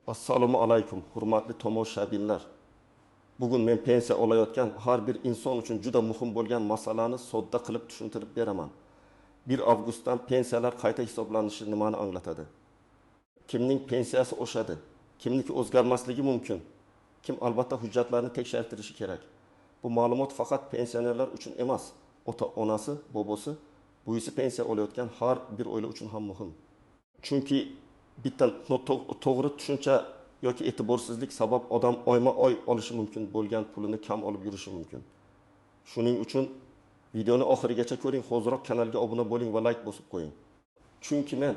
Assalomu alaykum, hurmatli tomoshabinlar. Bugun men pensiya olayotgan har bir inson uchun juda muhim bo'lgan masalani sodda qilib tushuntirib beraman. 1 avgustdan pensiyalar qayta hisoblanishi nimani anglatadi? Kimning pensiyasi oshadi? Kimniki o'zgarmasligi mumkin? Kim albatta hujjatlarni tekshirtirishi kerak. Bu ma'lumot faqat pensionerlar uchun emas, ota-onasi, bobosi, buyisi pensiya olayotgan har bir oila uchun ham muhim. Chunki bitta to'g'ri tushuncha yoki e'tiborsizlik sabab odam oyma-oy olishi mumkin bo'lgan pulini kam olib yurishi mumkin. Shuning uchun videoni oxirigacha ko'ring, hozirroq kanalga obuna bo'ling va like bosib qo'ying. Chunki men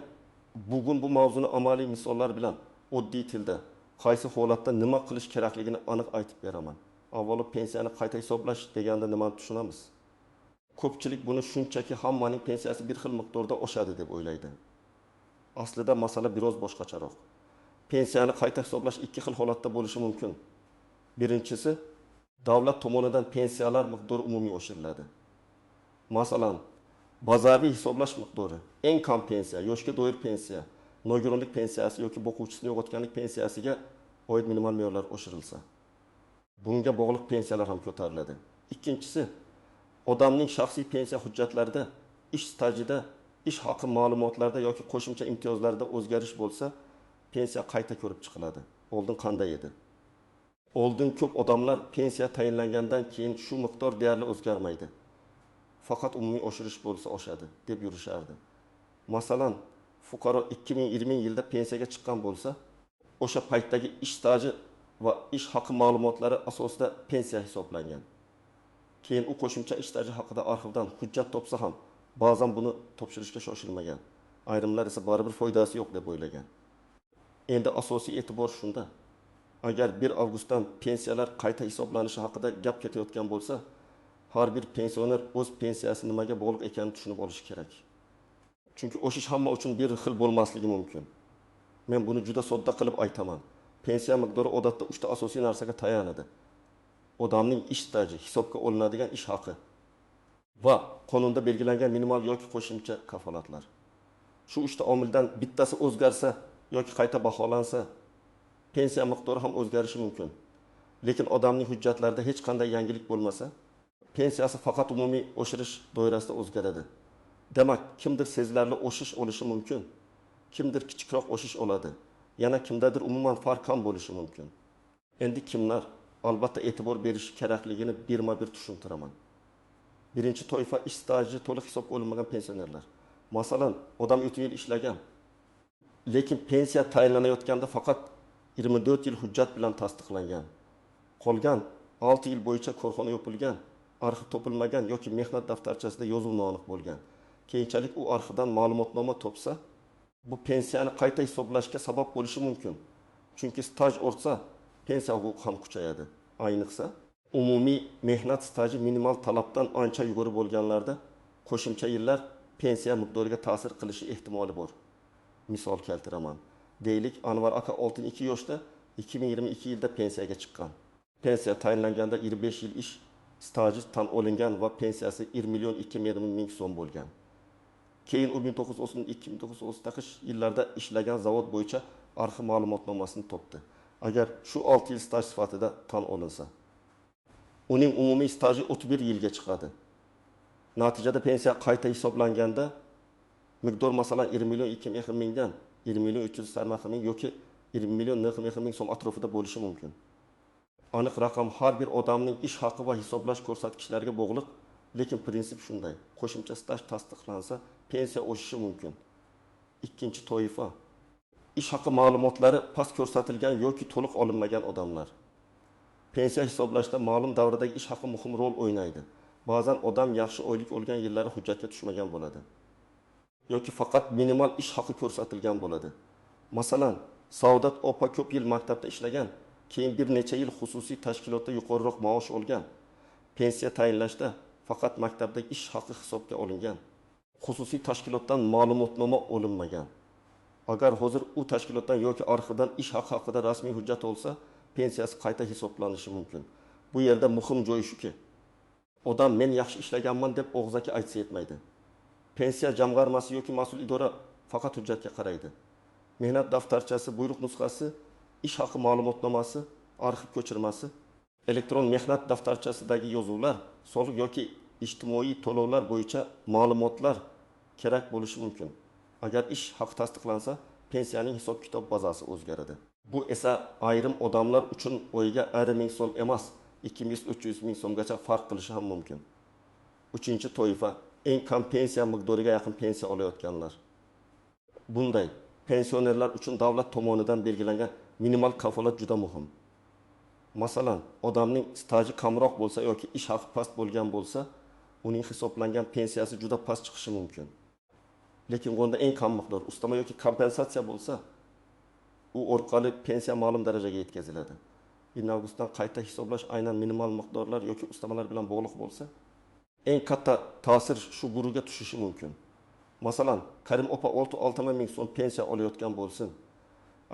bugun bu mavzuni amaliy misollar bilan oddiy tilda qaysi holatda nima qilish kerakligini aniq aytib beraman. Avvalo pensiyani qayta hisoblash deganda nimani tushunamiz? Ko'pchilik buni shunchaki hammaning pensiyasi bir xil miqdorda oshadi deb o'ylaydi. Aslida masala biroz boshqacharoq. Pensiyani qayta hisoblash ikki xil holatda bo'lishi mumkin. Birinchisi, davlat tomonidan pensiyalar miqdori umumiy oshiriladi. Masalan, bazaviy hisoblash miqdori, eng kam pensiya, yoshga doir pensiya, nogironlik pensiyasi yoki boquvchisini yo'qotganlik pensiyasiga oid minimal me'yorlar oshirilsa, bunga bog'liq pensiyalar ham ko'tariladi. Ikkinchisi, odamning shaxsiy pensiya hujjatlarida, ish stajida, ish haqi ma'lumotlarda yoki qo'shimcha imtiyozlarda o'zgarish bo'lsa, pensiya qayta ko'rib chiqiladi. Oldin qanday edi? Oldin ko'p odamlar pensiya tayinlangandan keyin shu miqdor deyarli o'zgarmaydi. Faqat umumiy oshirish bo'lsa oshadi deb yurishardi. Masalan, fuqaro 2020 yilda pensiyaga chiqqan bo'lsa, o'sha paytdagi ish staji va ish haqi ma'lumotlari asosida pensiya hisoblangan. Keyin u qo'shimcha ish staji haqida arxivdan hujjat topsa ham, ba'zan buni topshirishga shoshilmagan. Ayrimlar esa baribir foydasi yo'q deb o'ylagan. Endi asosiy e'tibor shunda. Agar 1 avgustdan pensiyalar qayta hisoblanishi haqida gap ketayotgan bo'lsa, har bir pensioner o'z pensiyasi nimaga bog'liq ekanini tushunib olishi kerak. Chunki o'shish hamma uchun bir xil bo'lmasligi mumkin. Men buni juda sodda qilib aytaman. Pensiya miqdori odatda 3 ta asosiy narsaga tayanadi. Odamning ish staji, hisobga olinadigan ish haqi va qonunda belgilangan minimal yoki qo'shimcha kafolatlar. Shu 3 ta omildan bittasi o'zgarsa yoki qayta baholansa, pensiya miqdori ham o'zgarishi mumkin. Lekin odamning hujjatlarida hech qanday yangilik bo'lmasa, pensiyasi faqat umumiy oshirish doirasida o'zgaradi. Demak, kimdir sezilarli oshish olishi mumkin, kimdir kichikroq oshish oladi. Yana kimdadir umuman farq ham bo'lishi mumkin. Endi kimlar albatta e'tibor berish kerakligini birma-bir tushuntiraman. Birinchi toifa ish staji to'liq hisobga olinmagan pensionerlar. Masalan, odam 3 yil ishlagan, lekin pensiya tayinlanayotganda faqat 24 yil hujjat bilan tasdiqlangan. Qolgan 6 yil bo'yicha korxona yopilgan, arxiv topilmagan yoki mehnat daftarchasida yozuv noaniq bo'lgan. Keyinchalik u arxivdan ma'lumotnoma topsa, bu pensiyani qayta hisoblashga sabab bo'lishi mumkin. Chunki staj ortsa, pensiya huquqi ham kuchayadi. Ayniqsa, umumiy mehnat staji minimal talabdan ancha yuqori bo'lganlarda qo'shimcha yillar pensiya miqdoriga ta'sir qilishi ehtimoli bor. Misol keltiraman. Deylik, Anvar aka 62 yoshda 2022 yilda pensiyaga chiqqan. Pensiya tayinlanganda 25 yil ish staji tan olingan va pensiyasi 1 million 200 ming so'm bo'lgan. Keyin u 1930-2009 yillarda ishlagan zavod bo'yicha arxiv ma'lumotnomasini topdi. Agar shu 6 yil staj sifatida tan olinsa, uning umumiy staji 31 yilga chiqadi. Natijada pensiya qayta hisoblanganda miqdor masalan 20 million 200 mingdan 20 million 300 ming yoki 20 million 90 ming so'm atrofida bo'lishi mumkin. Aniq raqam har bir odamning ish haqi va hisoblash ko'rsatkichlariga bog'liq, lekin prinsip shunday. Qo'shimcha staj tasdiqlansa, pensiya oshishi mumkin. Ikkinchi toifa ish haqi ma'lumotlari past ko'rsatilgan yoki to'liq olinmagan odamlar. Pensiya hisoblashda ma'lum davrdagi ish haqi muhim rol o'ynaydi. Ba'zan odam yaxshi oylik olgan yillari hujjatga tushmagan bo'ladi. Yoki faqat minimal ish haqi ko'rsatilgan bo'ladi. Masalan, Saodat opa ko'p yil maktabda ishlagan, keyin bir necha yil xususiy tashkilotda yuqoriroq maosh olgan. Pensiya tayinlashda faqat maktabdagi ish haqi hisobga olingan. Xususiy tashkilotdan ma'lumotnoma olinmagan. Agar hozir u tashkilotdan yoki arxivdan ish haqi haqida rasmiy hujjat olsa, pensiyasi qayta hisoblanishi mumkin. Bu yerda muhim joy shuki, odam men yaxshi ishlaganman deb og'zaki aytsa yetmaydi. Pensiya jamg'armasi yoki mas'ul idora faqat hujjatga qaraydi. Mehnat daftarchasi, buyruq nusxasi ish haqi ma'lumotnomasi, arxiv ko'chirmasi, elektron mehnat daftarchasidagi yozuvlar, soliq yoki ijtimoiy to'lovlar bo'yicha ma'lumotlar kerak bo'lishi mumkin. Agar ish haqi tasdiqlansa, pensiyaning hisob-kitob bazasi o'zgaradi. Bu esa ayrim odamlar uchun oyiga 1,5 ming so'm emas, 200-300 ming so'mgacha farq qilishi ham mumkin. Uchinchi toifa eng kam pensiya miqdoriga yaqin pensiya olayotganlar. Bunday pensionerlar uchun davlat tomonidan belgilangan minimal kafolat juda muhim. Masalan, odamning staji kamroq bo'lsa yoki ish haqi past bo'lgan bo'lsa, uning hisoblangan pensiyasi juda past chiqishi mumkin. Lekin bunda eng kam miqdor ustama yoki kompensatsiya bo'lsa, u orqali pensiya ma'lum darajaga yetkaziladi. 1 avgustdan qayta hisoblash aynan minimal miqdorlar yoki ustamalar bilan bog'liq bo'lsa, eng katta ta'sir shu guruhga tushishi mumkin. Masalan, Karim opa 6-6 ming so'm pensiya olayotgan bo'lsin.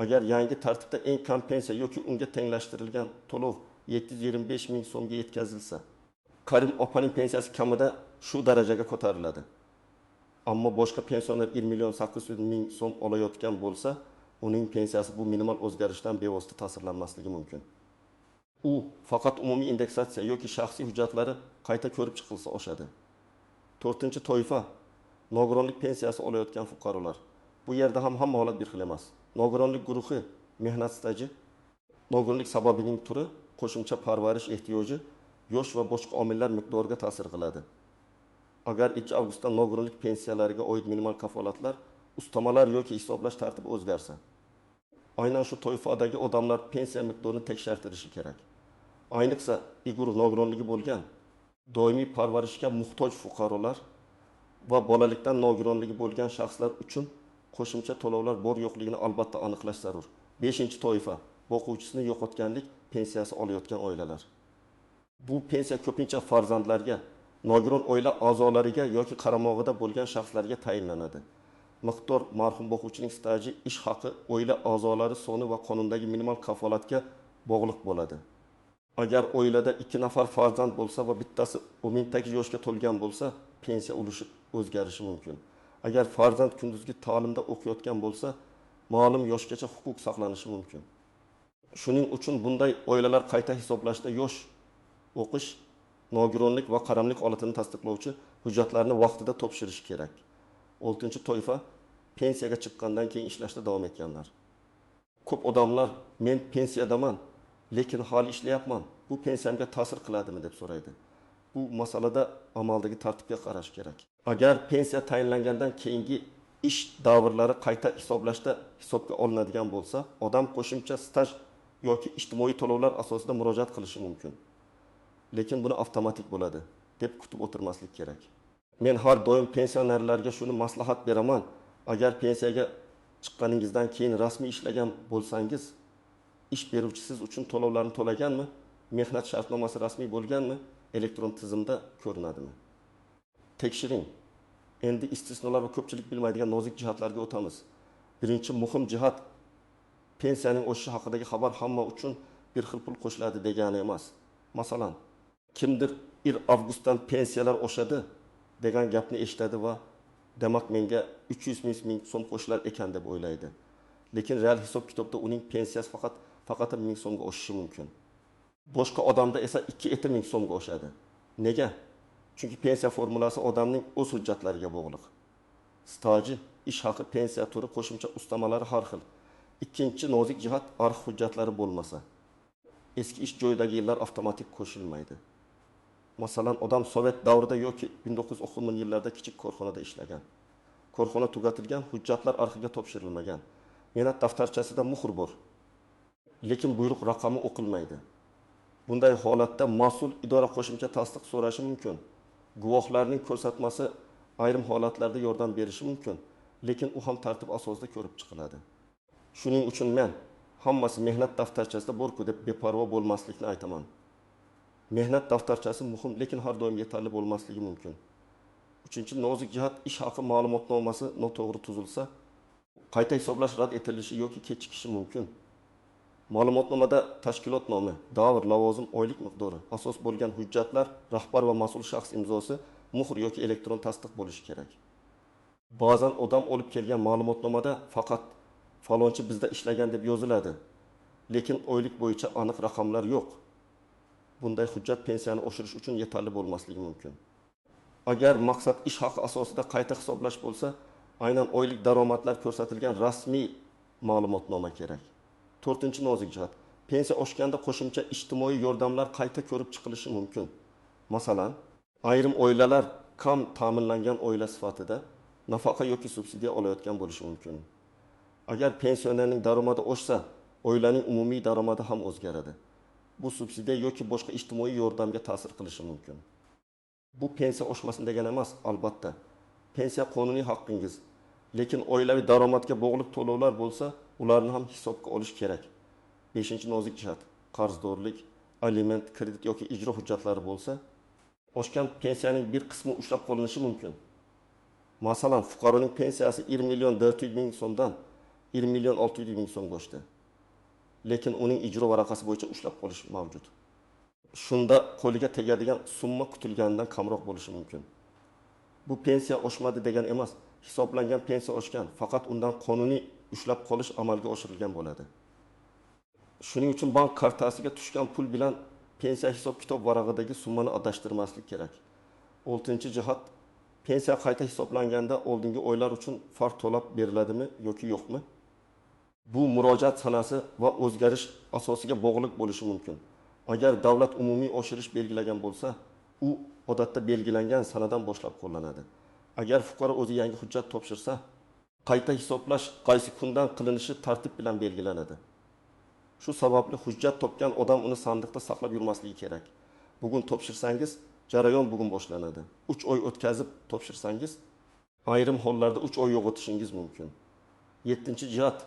Agar yangi tartibda eng kam pensiya yoki unga tenglashtirilgan to'lov 725 ming so'mga yetkazilsa, Karim opaning pensiyasi kamida shu darajaga ko'tariladi. Ammo boshqa pensioner 1 million 800 ming so'm olayotgan bo'lsa, uning pensiyasi bu minimal o'zgarishdan bevosita ta'sirlanmasligi mumkin. U faqat umumiy indeksatsiya yoki shaxsiy hujjatlari qayta ko'rib chiqilsa oshadi. 4-toifa nogironlik pensiyasi olayotgan fuqarolar. Bu yerda ham hamma holat bir xil emas. Nogironlik guruhi mehnat staji, nogironlik sababining turi, qo'shimcha parvarish ehtiyoji, yosh va boshqa omillar miqdoriga ta'sir qiladi. Agar 2 avgustdan nogironlik pensiyalariga oid minimal kafolatlar, ustamalar yoki hisoblash tartibi o'zgarsa, aynan shu toifadagi odamlar pensiya miqdorini tekshirtirishi kerak. Ayniqsa, bir guruh nogironligi bo'lgan, doimiy parvarishga muhtoj fuqarolar va bolalikdan nogironligi bo'lgan shaxslar uchun qo'shimcha to'lovlar bor yo'qligini albatta aniqlash zarur. 5-toifa boquvchisini yo'qotganlik pensiyasi olayotgan oilalar. Bu pensiya ko'pincha farzandlarga, nogiron oila a'zolariga yoki qaramog'ida bo'lgan shaxslarga tayinlanadi. Miqdor marhum boquvchining staji, ish haqi, oila a'zolari soni va qonundagi minimal kafolatga bog'liq bo'ladi. Agar oilada 2 nafar farzand bo'lsa va bittasi 18 yoshga to'lgan bo'lsa, pensiya ulushi o'zgarishi mumkin. Agar farzand kunduzgi ta'limda o'qiyotgan bo'lsa, ma'lum yoshgacha huquq saqlanishi mumkin. Shuning uchun bunday oilalar qayta hisoblashda yosh, o'qish, nogironlik va qaramlik holatini tasdiqlovchi hujjatlarni vaqtida topshirish kerak. 6-toifa pensiyaga chiqqandan keyin ishlashda davom etganlar. Ko'p odamlar men pensiyadaman, lekin hali ishlayapman. Bu pensiyamga ta'sir qiladimi deb so'raydi. Bu masalada amaldagi tartibga qarash kerak. Agar pensiya tayinlangandan keyingi ish davrlari qayta hisoblashda hisobga olinadigan bo'lsa, odam qo'shimcha staj yoki ijtimoiy to'lovlar asosida murojaat qilishi mumkin. Lekin buni avtomatik bo'ladi deb kutib o'tirmaslik kerak. Men har doim pensionerlarga shuni maslahat beraman. Agar pensiyaga chiqqaningizdan keyin rasmiy ishlagan bo'lsangiz, ish beruvchi siz uchun to'lovlarni to'laganmi? Mehnat shartnomasi rasmiy bo'lganmi? Elektron tizimda ko'rinadimi? Tekshiring. Endi istisnolar va ko'pchilik bilmaydigan nozik jihatlarga o'tamiz. Birinchi muhim jihat, pensiyaning o'sishi haqidagi xabar hamma uchun bir xil pul qo'shiladi degani emas. Masalan, kimdir 1 avgustdan pensiyalar oshadi degan gapni eshitadi va demak menga 300 ming so'm qo'shilar ekan deb o'ylaydi. Lekin real hisob-kitobda uning pensiyasi faqat 1000 so'mga oshishi mumkin. Boshqa odamda esa 2 ming so'mga oshadi. Nega? Chunki pensiya formulasi odamning o'z hujjatlariga bog'liq. Staji, ish haqi, pensiya turi, qo'shimcha ustamalari har xil. Ikkinchi nozik jihat arxiv hujjatlari bo'lmasa, eski ish joyidagi yillar avtomatik qo'shilmaydi. Masalan, odam Sovet davrida yoki 1930 yillarda kichik korxonada ishlagan. Korxona tugatilgan, hujjatlar arxivga topshirilmagan. Mehnat daftarchasida muhr bor. Lekin buyruq raqami o'qilmaydi. Bunday holatda mas'ul idora qo'shimcha tasdiq so'rashi mumkin. Guvohlarning ko'rsatmasi ayrim holatlarda yordam berishi mumkin, lekin u ham tartib asosida ko'rib chiqiladi. Shuning uchun men hammasi mehnat daftarchasida bor-ku deb beparvo bo'lmaslikni aytaman. Mehnat daftarchasi muhim, lekin har doim yetarli bo'lmasligi mumkin. 3-nozik jihat, ish haqi ma'lumotnomasi noto'g'ri tuzilsa, qayta hisoblash rad etilishi yoki kechikishi mumkin. Ma'lumotnomada tashkilot nomi, davr, lavozim, oylik miqdori, asos bo'lgan hujjatlar, rahbar va mas'ul shaxs imzosi, muhr yoki elektron tasdiq bo'lishi kerak. Ba'zan odam olib kelgan ma'lumotnomada faqat falonchi bizda ishlagan deb yoziladi. lekin oylik bo'yicha aniq raqamlar yo'q. Bunday hujjat pensiyani oshirish uchun yetarli bo'lmasligi mumkin. Agar maqsad ish haqi asosida qayta hisoblash bo'lsa, aynan oylik daromadlar ko'rsatilgan rasmiy ma'lumotnoma kerak. 4-nozik jihat. Pensiya oshganda qo'shimcha ijtimoiy yordamlar qayta ko'rib chiqilishi mumkin. Masalan, ayrim oilalar kam ta'minlangan oila sifatida nafaqa yoki subsidiya olayotgan bo'lishi mumkin. Agar pensionerning daromadi oshsa, oilaning umumiy daromadi ham o'zgaradi. Bu subsidiya yoki boshqa ijtimoiy yordamga ta'sir qilishi mumkin. Bu pensiya oshmasin degani emas, albatta. Pensiya qonuniy haqqingiz, lekin oilaviy daromadga bog'liq to'lovlar bo'lsa, ularni ham hisobga olish kerak. 5-nozik jihat. Qarzdorlik, aliment, kredit yoki ijro hujjatlari bo'lsa, oshgan pensiyaning bir qismi ushlab qolinishi mumkin. Masalan, fuqaroning pensiyasi 20.400.000 so'mdan 20.600.000 so'mga oshdi. Lekin uning ijro varaqasi bo'yicha ushlab qolish mavjud. Shunda qo'liga tegadigan summa kutilganidan kamroq bo'lishi mumkin. Bu pensiya oshmadi degan emas, hisoblangan pensiya oshgan, faqat undan qonuniy ushlab qolish amalga oshirilgan bo'ladi. Shuning uchun bank kartasiga tushgan pul bilan pensiya hisob-kitob varag'idagi summani adashtirmaslik kerak. 6-jihat, pensiya qayta hisoblanganda oldingi oylar uchun farq to'lab beriladimi yoki yo'qmi? Bu murojaat sanasi va o'zgarish asosiga bog'liq bo'lishi mumkin. Agar davlat umumiy oshirish belgilagan bo'lsa, u odatda belgilangan sanadan boshlab qo'llanadi. Agar fuqaro o'zi yangi hujjat topshirsa, qayta hisoblash qaysi kundan qilinishi tartib bilan belgilanadi. Shu sababli hujjat topgan odam uni sandiqda saqlab yurmasligi kerak. Bugun topshirsangiz, jarayon bugun boshlanadi. 3 oy o'tkazib topshirsangiz, ayrim hollarda 3 oy yo'qotishingiz mumkin. 7-jihat,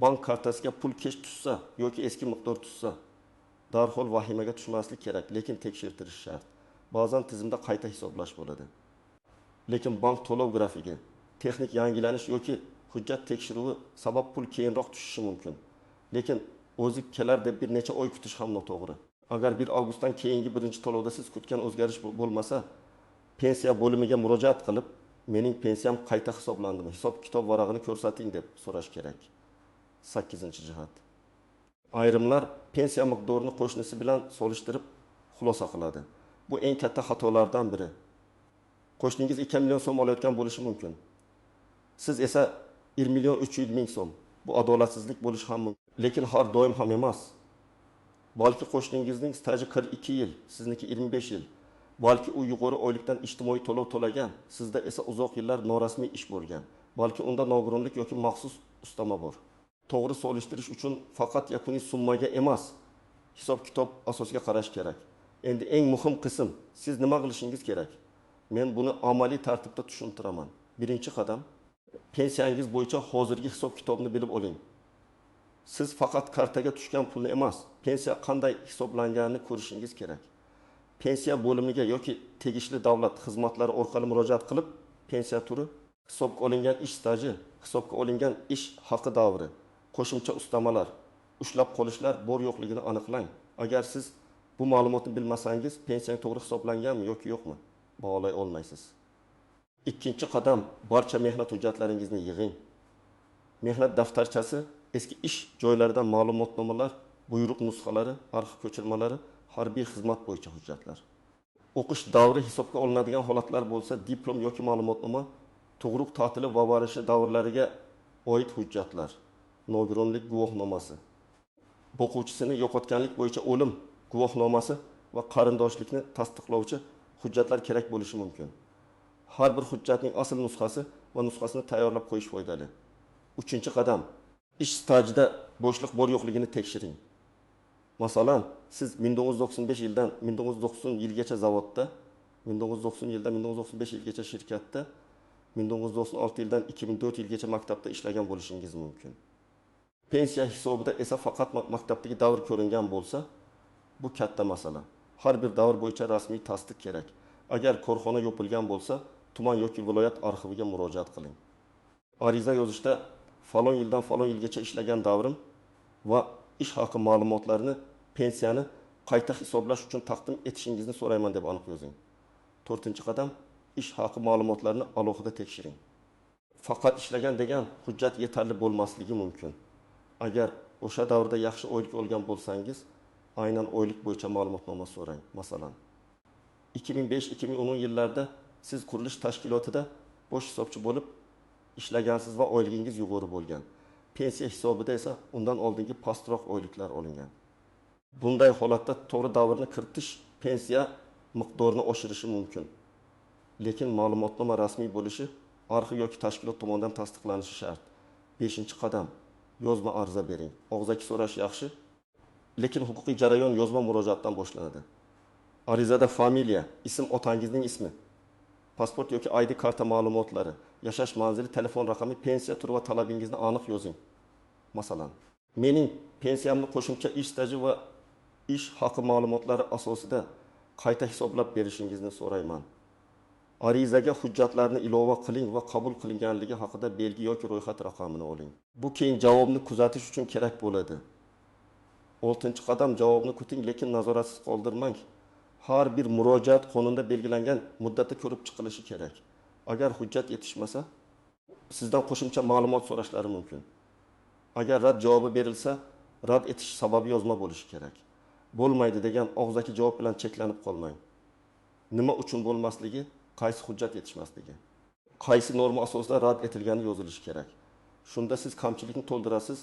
bank kartasiga pul kech tushsa yoki eski miqdor tushsa, darhol vahimaga tushmaslik kerak, lekin tekshirtirish shart. Ba'zan tizimda qayta hisoblash bo'ladi. Lekin bank to'lov grafigi, texnik yangilanish yoki hujjat tekshiruvi sabab pul keyinroq tushishi mumkin. Lekin o'zi kelar deb bir necha oy kutish ham noto'g'ri. Agar 1 avgustdan keyingi birinchi to'lovda siz kutgan o'zgarish bo'lmasa, pensiya bo'limiga murojaat qilib, mening pensiyam qayta hisoblandimi, hisob-kitob varag'ini ko'rsating deb so'rash kerak. 8-jihat. Ayrimlar pensiya miqdorini qo'shnisi bilan solishtirib xulosa qiladi. Bu eng katta xatolardan biri. Qo'shningiz 2 million so'm olayotgan bo'lishi mumkin. Siz esa 1.300.000 so'm. Bu adolatsizlik bo'lishi ham mumkin, lekin har doim ham emas. Balki qo'shningizning staji 42 yil, sizniki 25 yil. Balki u yuqori oylikdan ijtimoiy to'lov to'lagan, sizda esa uzoq yillar norasmiy ish bo'lgan. Balki unda nogironlik yoki maxsus ustama bor. To'g'ri solishtirish uchun faqat yakuniy summaga emas, hisob-kitob asosiga qarash kerak. Endi eng muhim qism, siz nima qilishingiz kerak? Men buni amaliy tartibda tushuntiraman. Birinchi qadam, pensiyangiz bo'yicha hozirgi hisob-kitobni bilib oling. Siz faqat kartaga tushgan pulni emas, pensiya qanday hisoblanganini ko'rishingiz kerak. Pensiya bo'limiga yoki tegishli davlat xizmatlari orqali murojaat qilib, pensiya turi, hisobga olingan ish staji, hisobga olingan ish haqi davri, qo'shimcha ustamalar, ushlab qolishlar bor yo'qligini aniqlang. Agar siz bu ma'lumotni bilmasangiz, pensiyang to'g'ri hisoblanganmi yoki yo'qmi, baholay olmaysiz. Ikkinchi qadam, barcha mehnat hujjatlaringizni yig'ing. Mehnat daftarchasi, eski ish joylaridan ma'lumotnomalar, buyruq nusxalari, arxiv ko'chirmalari, harbiy xizmat bo'yicha hujjatlar. O'qish davri hisobga olinadigan holatlar bo'lsa, diplom yoki ma'lumotnoma, tug'ruq ta'tili va varishi davrlariga oid hujjatlar, nogironlik guvohnomasi, o'quvchisini yo'qotganlik bo'yicha o'lim guvohnomasi va qarindoshlikni tasdiqlovchi hujjatlar kerak bo'lishi mumkin. Har bir hujjatning asl nusxasi va nusxasini tayyorlab qo'yish foydali. 3-qadam, ish stajida bo'shliq bor yo'qligini tekshiring. Masalan, siz 1995 yildan 1990 yilgacha zavodda, 1990 yildan 1995 yilgacha shirkatda, 1996 yildan 2004 yilgacha maktabda ishlagan bo'lishingiz mumkin. Pensiya hisobida esa faqat maktabdagi davr ko'ringan bo'lsa, bu katta masala. Har bir davr bo'yicha rasmiy tasdiq kerak. Agar korxona yopilgan bo'lsa, tuman yoki viloyat arxiviga murojaat qiling. Ariza yozishda falon yildan falon yilgacha ishlagan davrim va ish haqi ma'lumotlarini, pensiyani qayta hisoblash uchun taqdim etishingizni so'rayman deb aniq yozing. 4-qadam, ish haqi ma'lumotlarini alohida tekshiring. Faqat ishlagan degan hujjat yetarli bo'lmasligi mumkin. Agar o'sha davrda yaxshi oylik olgan bo'lsangiz, aynan oylik bo'yicha ma'lumotnoma so'rang. Masalan, 2005-2010 yillarda siz qurilish tashkilotida bosh hisobchi bo'lib ishlagansiz va oyligingiz yuqori bo'lgan. Pensiya hisobida esa undan oldingi pastroq oyliklar olingan. Bunday holatda to'g'ri davrni kiritish pensiya miqdorini oshirishi mumkin. Lekin ma'lumotnoma rasmiy bo'lishi arxiv yoki tashkilot tomonidan tasdiqlanishi shart. 5-qadam yozma ariza bering. Og'zaki so'rash yaxshi, lekin huquqiy jarayon yozma murojaatdan boshlanadi. Arizada familiya, ism otangizning ismi, pasport yoki ID karta ma'lumotlari, yashash manzili, telefon raqami, pensiya turi va talabingizni aniq yozing. Masalan, mening pensiyamni qo'shimcha ish staji va ish haqi ma'lumotlari asosida qayta hisoblab berishingizni so'rayman. Arizaga hujjatlarni ilova qiling va qabul qilinganligi haqida belgi yoki ro'yxat raqamini oling. Bu keyin javobni kuzatish uchun kerak bo'ladi. 6-qadam javobni kuting, lekin nazoratsiz qoldirmang. Har bir murojaat qonunda belgilangan muddatda ko'rib chiqilishi kerak. Agar hujjat yetishmasa, sizdan qo'shimcha ma'lumot so'rashlari mumkin. Agar rad javobi berilsa, rad etish sababi yozma bo'lishi kerak. Bo'lmaydi degan og'zaki javob bilan cheklanib qolmang. Nima uchun bo'lmasligi, qaysi hujjat yetishmasligi, qaysi norma asosida rad etilgani yozilishi kerak. Shunda siz kamchilikni to'ldirasiz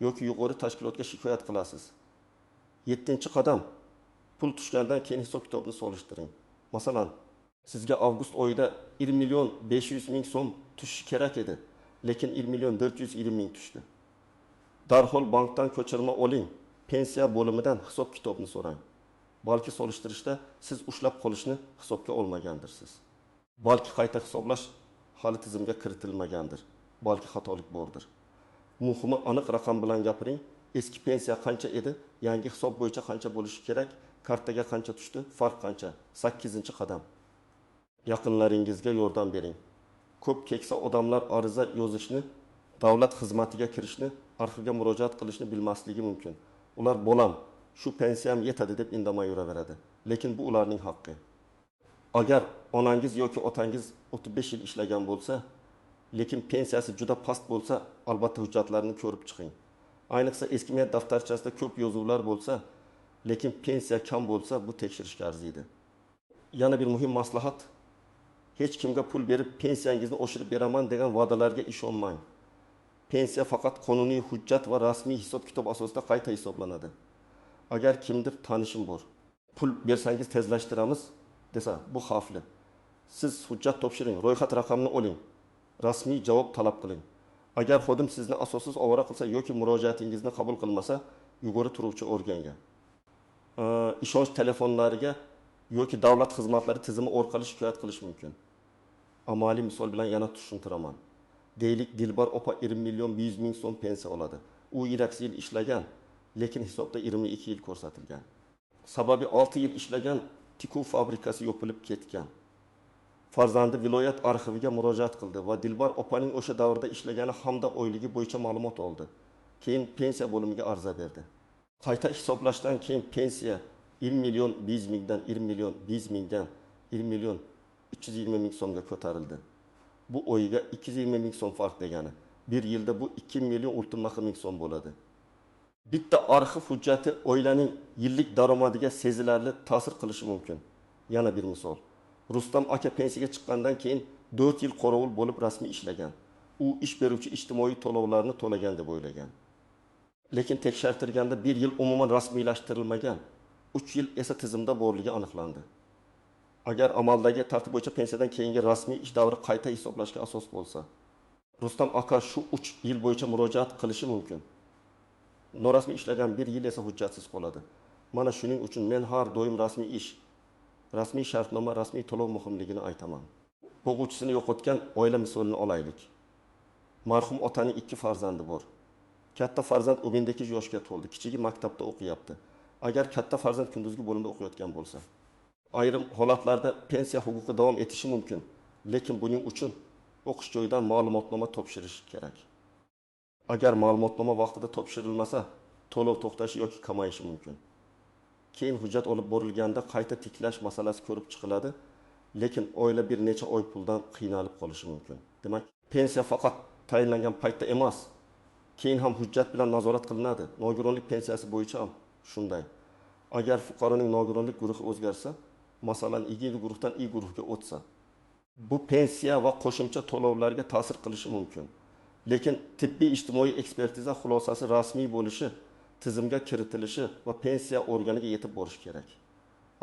yoki yuqori tashkilotga shikoyat qilasiz. 7-qadam pul tushgandan keyin hisob kitobni solishtiring. Masalan, sizga avgust oyida 1.500.000 so'm tushishi kerak edi, lekin 1.420.000 tushdi. Darhol bankdan ko'chirma oling. Pensiya bo'limidan hisob kitobni so'rang. Balki solishtirishda siz ushlab qolishni hisobga olmagandirsiz. Balki qayta hisoblash hali tizimga kiritilmagandir. Balki xatolik bordir. Muhimi aniq raqam bilan gapiring. Eski pensiya qancha edi, yangi hisob bo'yicha qancha bo'lishi kerak, kartaga qancha tushdi, farq qancha. 8-qadam. Yaqinlaringizga yordam bering. Ko'p keksa odamlar ariza yozishni, davlat xizmatiga kirishni, arxivga murojaat qilishni bilmasligi mumkin. Ular bo'lam, shu pensiyam yetadi deb indamay yuraveradi. Lekin bu ularning haqqi. Agar onangiz yoki otangiz 35 yil ishlagan bo'lsa, lekin pensiyasi juda past bo'lsa, albatta hujjatlarini ko'rib chiqing. Ayniqsa eski mehnat daftarchasida ko'p yozuvlar bo'lsa, lekin pensiya kam bo'lsa, bu tekshirishga arziydi. Yana bir muhim maslahat, hech kimga pul berib pensiyangizni oshirib beraman degan va'dalarga ishonmang. Pensiya faqat qonuniy hujjat va rasmiy hisob kitob asosida qayta hisoblanadi. Agar kimdir tanishim bor, pul bersangiz tezlashtiramiz desa, bu xavfli. Siz hujjat topshiring, ro'yxat raqamini oling, rasmiy javob talab qiling. Agar xodim sizni asossiz ovora qilsa yoki murojaatingizni qabul qilmasa, yuqori turuvchi organga, ishonch telefonlariga yoki davlat xizmatlari tizimi orqali shikoyat qilish mumkin. Amaliy misol bilan yana tushuntiraman. Deylik, Dilbar opa 20.100.000 so'm pensiya oladi. U 2 yil ishlagan, lekin hisobda 22 yil ko'rsatilgan. Sababi 6 yil ishlagan tikuv fabrikasi yopilib ketgan. Farzandi viloyat arxiviga murojaat qildi va Dilbar opaning o'sha davrda ishlagani hamda oyligi bo'yicha ma'lumot oldi. Keyin pensiya bo'limiga ariza berdi. Qayta hisoblashdan keyin pensiya 1.100.000 dan 1.200.000 dan 1.320.000 so'mga ko'tarildi. Bu oyiga 220.000 so'm farq degani. Bir yilda bu 2.020.000 so'm bo'ladi. Bitta arxiv hujjati oilaning yillik daromadiga sezilarli ta'sir qilishi mumkin. Yana bir misol. Rustam aka pensiyaga chiqqandan keyin 4 yil qorovul bo'lib rasmiy ishlagan. U ish beruvchi ijtimoiy to'lovlarni to'lagan deb o'ylagan. Lekin tekshirtirganda 1 yil umuman rasmiylashtirilmagan, 3 yil esa tizimda borligi aniqlandi. Agar amaldagi tartib bo'yicha pensiyadan keyingi rasmiy ish davri qayta hisoblashga asos bo'lsa, Rustam aka shu 3 yil bo'yicha murojaat qilishi mumkin. Norasmiy ishlagan 1 yil esa hujjatsiz qoladi. Mana shuning uchun men har doim rasmiy ish, rasmiy shartnoma, rasmiy to'lov muhimligini aytaman. O'quvchisini yo'qotgan oila misolini olaylik. Marhum otaning 2 farzandi bor. Katta farzand 18 yoshga to'ldi, kichigi maktabda o'qiyapti. Agar katta farzand kunduzgi bo'limda o'qiyotgan bo'lsa, ayrim holatlarda pensiya huquqi davom etishi mumkin, lekin buning uchun o'qish joyidan ma'lumotnoma topshirish kerak. Agar ma'lumotnoma vaqtida topshirilmasa, to'lov to'xtashi yoki kamayishi mumkin. Keyin hujjat olib borilganda qayta tiklash masalasi ko'rib chiqiladi, lekin oila bir necha oy puldan qiynalib qolishi mumkin. Demak, pensiya faqat tayinlangan paytda emas, keyin ham hujjat bilan nazorat qilinadi. Nogironlik pensiyasi bo'yicha ham shunday. Agar fuqaroning nogironlik guruhi o'zgarsa, masalan, IGIL guruhdan I guruhga o'tsa, bu pensiya va qo'shimcha to'lovlarga ta'sir qilishi mumkin. Lekin tibbiy ijtimoiy ekspertiza xulosasi rasmiy bo'lishi, tizimga kiritilishi va pensiya organiga yetib borish kerak.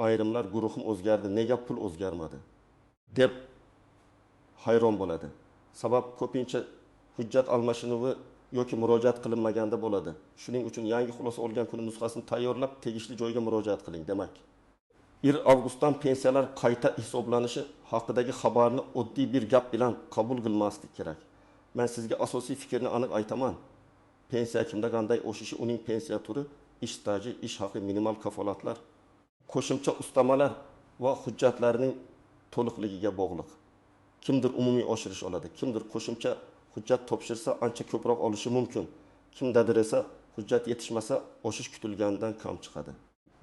Ayrimlar guruhim o'zgardi, nega pul o'zgarmadi deb hayron bo'ladi. Sabab ko'pincha hujjat almashinuvi yoki murojaat qilinmaganda bo'ladi. Shuning uchun yangi xulosa olgan kuni nusxasini tayyorlab, tegishli joyga murojaat qiling demak. 1 avgustdan pensiyalar qayta hisoblanishi haqidagi xabarni oddiy bir gap bilan qabul qilmaslik kerak. Men sizga asosiy fikrni aniq aytaman. Pensiya kimda qanday o'shishi uning pensiya turi, ish staji, ish haqi, minimal kafolatlar, qo'shimcha ustamalar va hujjatlarning to'liqligiga bog'liq. Kimdir umumiy oshirish oladi, kimdir qo'shimcha hujjat topshirsa ancha ko'proq olishi mumkin. Kimdadir esa hujjat yetishmasa oshish kutilganidan kam chiqadi.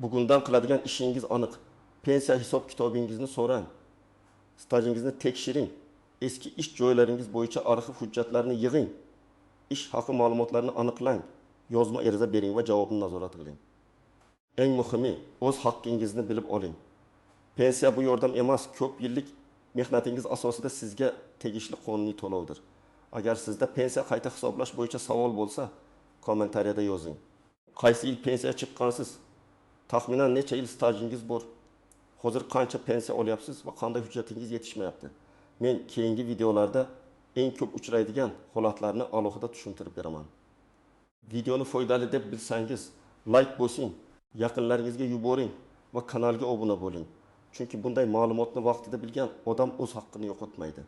Bugundan qiladigan ishingiz aniq. Pensiya hisob kitobingizni so'rang. Stajingizni tekshiring. Eski ish joylaringiz bo'yicha arxiv hujjatlarni yig'ing. Ish haqi ma'lumotlarni aniqlang. Yozma ariza bering va javobni nazorat qiling. Eng muhimi, o'z haqqingizni bilib oling. Pensiya bu yordam emas, ko'p yillik mehnatingiz asosida sizga tegishli qonuniy to'lovdir. Agar sizda pensiya qayta hisoblash bo'yicha savol bo'lsa, kommentariyada yozing. Qaysi yil pensiya chiqqansiz? Taxminan necha yil stajingiz bor? Hozir qancha pensiya olyapsiz va qanday hujjatingiz yetishmayapti? Men keyingi videolarda eng ko'p uchraydigan holatlarni alohida tushuntirib beraman. Videoni foydali deb bilsangiz, like bosing, yaqinlaringizga yuboring va kanalga obuna bo'ling. Chunki bunday ma'lumotni vaqtida bilgan odam o'z haqqini yo'qotmaydi.